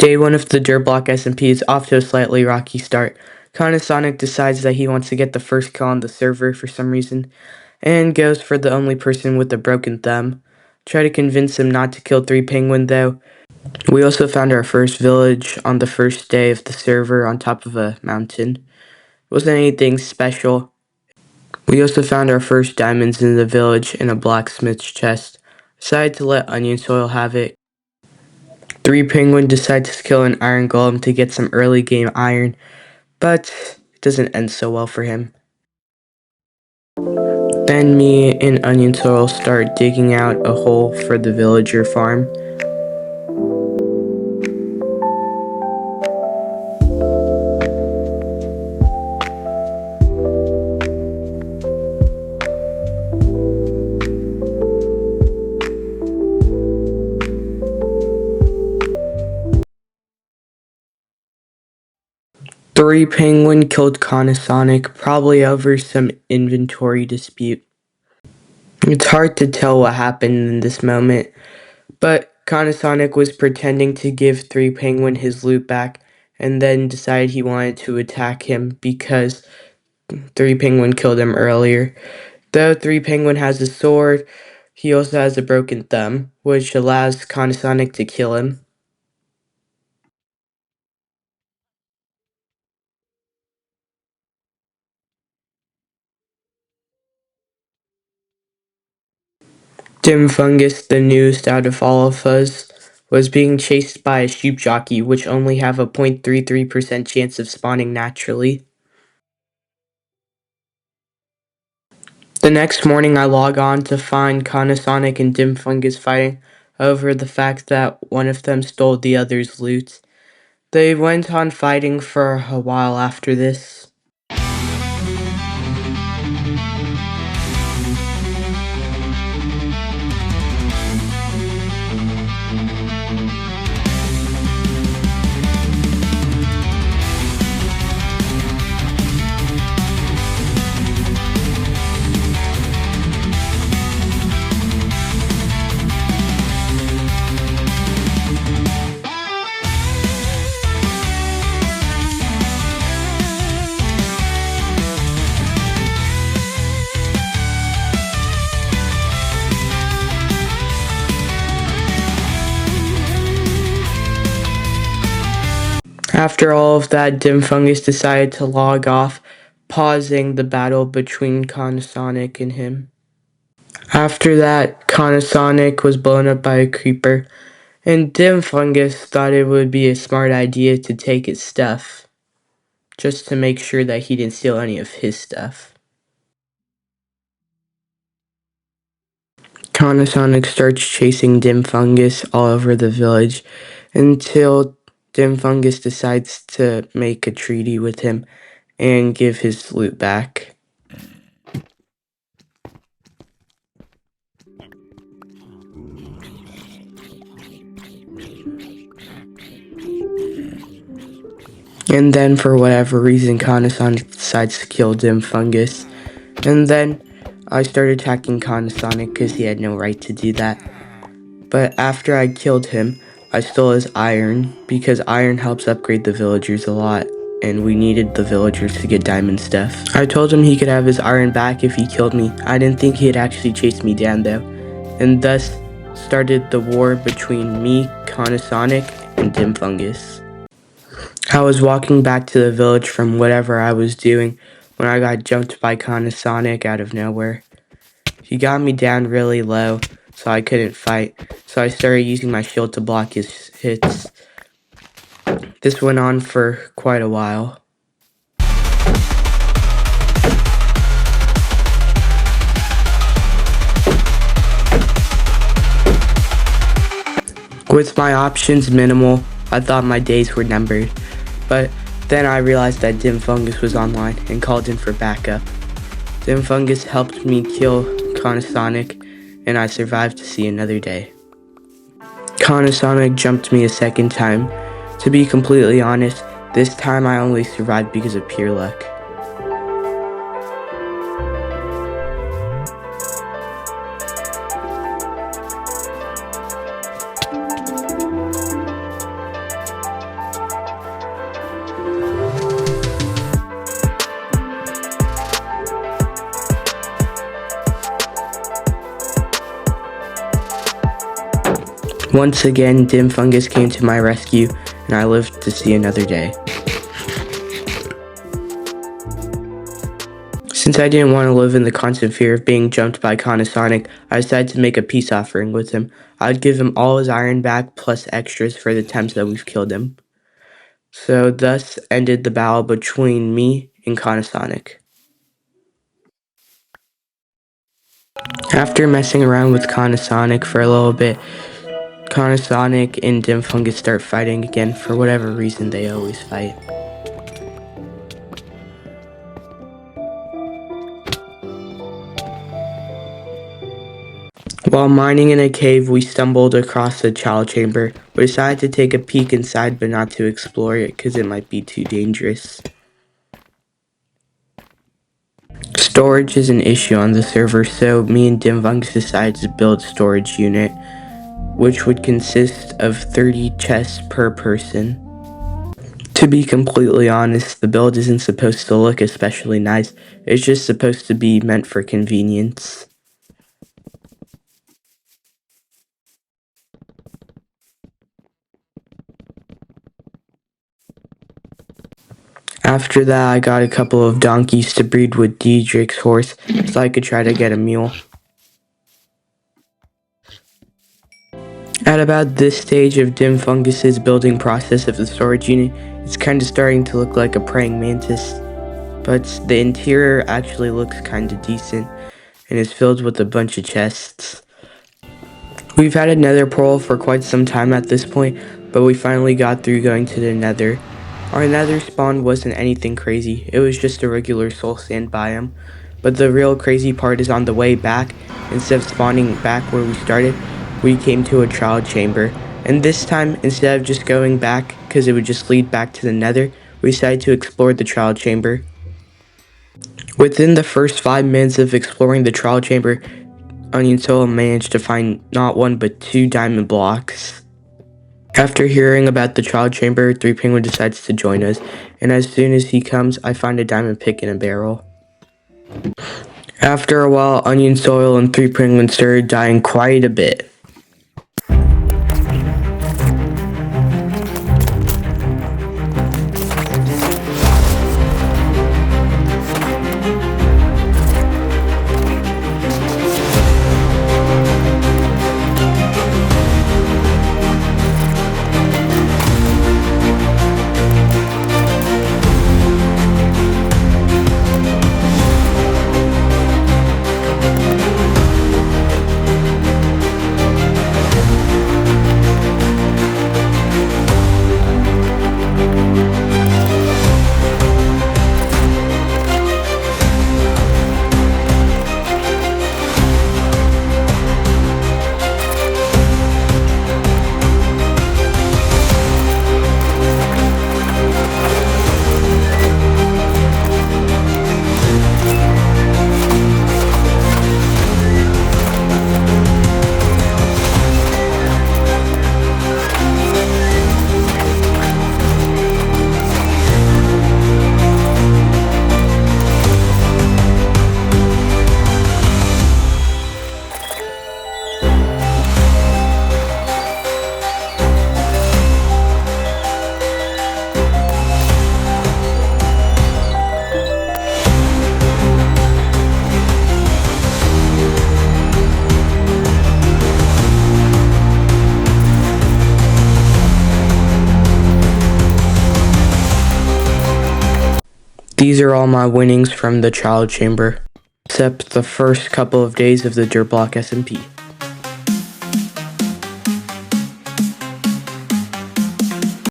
Day 1 of the DirtBlock SMP is off to a slightly rocky start. KannaSonic decides that he wants to get the first kill on the server for some reason, and goes for the only person with a broken thumb. Try to convince him not to kill ThreePenguin though. We also found our first village on the first day of the server on top of a mountain. It wasn't anything special. We also found our first diamonds in the village in a blacksmith's chest. Decided to let OnionSoil have it. ThreePenguin decides to kill an iron golem to get some early game iron, but it doesn't end so well for him. Then me and OnionSoil start digging out a hole for the villager farm. ThreePenguin killed KannaSonic, probably over some inventory dispute. It's hard to tell what happened in this moment, but KannaSonic was pretending to give ThreePenguin his loot back, and then decided he wanted to attack him because ThreePenguin killed him earlier. Though ThreePenguin has a sword, he also has a broken thumb, which allows KannaSonic to kill him. Fungus, the newest out of all of us, was being chased by a sheep jockey, which only have a 0.33% chance of spawning naturally. The next morning I log on to find KannaSonic and Fungus fighting over the fact that one of them stole the other's loot. They went on fighting for a while after this. After all of that, Fungus decided to log off, pausing the battle between KannaSonic and him. After that, KannaSonic was blown up by a creeper, and Fungus thought it would be a smart idea to take his stuff, just to make sure that he didn't steal any of his stuff. KannaSonic starts chasing Fungus all over the village until Fungus decides to make a treaty with him and give his loot back. And then for whatever reason, KannaSonic decides to kill Fungus. And then I started attacking KannaSonic because he had no right to do that. But after I killed him, I stole his iron because iron helps upgrade the villagers a lot, and we needed the villagers to get diamond stuff. I told him he could have his iron back if he killed me. I didn't think he'd actually chase me down though, and thus started the war between me, KannaSonic, and Fungus. I was walking back to the village from whatever I was doing when I got jumped by KannaSonic out of nowhere. He got me down really low, so I couldn't fight, so I started using my shield to block his hits. This went on for quite a while. With my options minimal, I thought my days were numbered, but then I realized that Fungus was online and called in for backup. Fungus helped me kill KannaSonic, and I survived to see another day. KannaSonic jumped me a second time. To be completely honest, this time I only survived because of pure luck. Once again, dim fungus came to my rescue, and I lived to see another day. Since I didn't want to live in the constant fear of being jumped by KannaSonic, I decided to make a peace offering with him. I'd give him all his iron back, plus extras for the times that we've killed him. So thus ended the battle between me and KannaSonic. After messing around with KannaSonic for a little bit, KannaSonic and dim fungus start fighting again. For whatever reason, they always fight. While mining in a cave, we stumbled across a child chamber. We decided to take a peek inside, but not to explore it because it might be too dangerous. Storage is an issue on the server, so me and dim fungus decided to build a storage unit, which would consist of 30 chests per person. To be completely honest, the build isn't supposed to look especially nice. It's just supposed to be meant for convenience. After that, I got a couple of donkeys to breed with Diedrich's horse so I could try to get a mule. At about this stage of dim fungus's building process of the storage unit, it's kind of starting to look like a praying mantis, but the interior actually looks kind of decent and is filled with a bunch of chests. We've had a nether portal for quite some time at this point, but we finally got through going to the nether. Our nether spawn wasn't anything crazy, it was just a regular soul sand biome. But the real crazy part is on the way back, instead of spawning back where we started, we came to a trial chamber. And this time, instead of just going back, because it would just lead back to the nether, we decided to explore the trial chamber. Within the first 5 minutes of exploring the trial chamber, OnionSoil managed to find not one but 2 diamond blocks. After hearing about the trial chamber, ThreePenguin decides to join us, and as soon as he comes, I find a diamond pick in a barrel. After a while, OnionSoil and ThreePenguin started dying quite a bit. These are all my winnings from the child chamber, except the first couple of days of the DirtBlock SMP.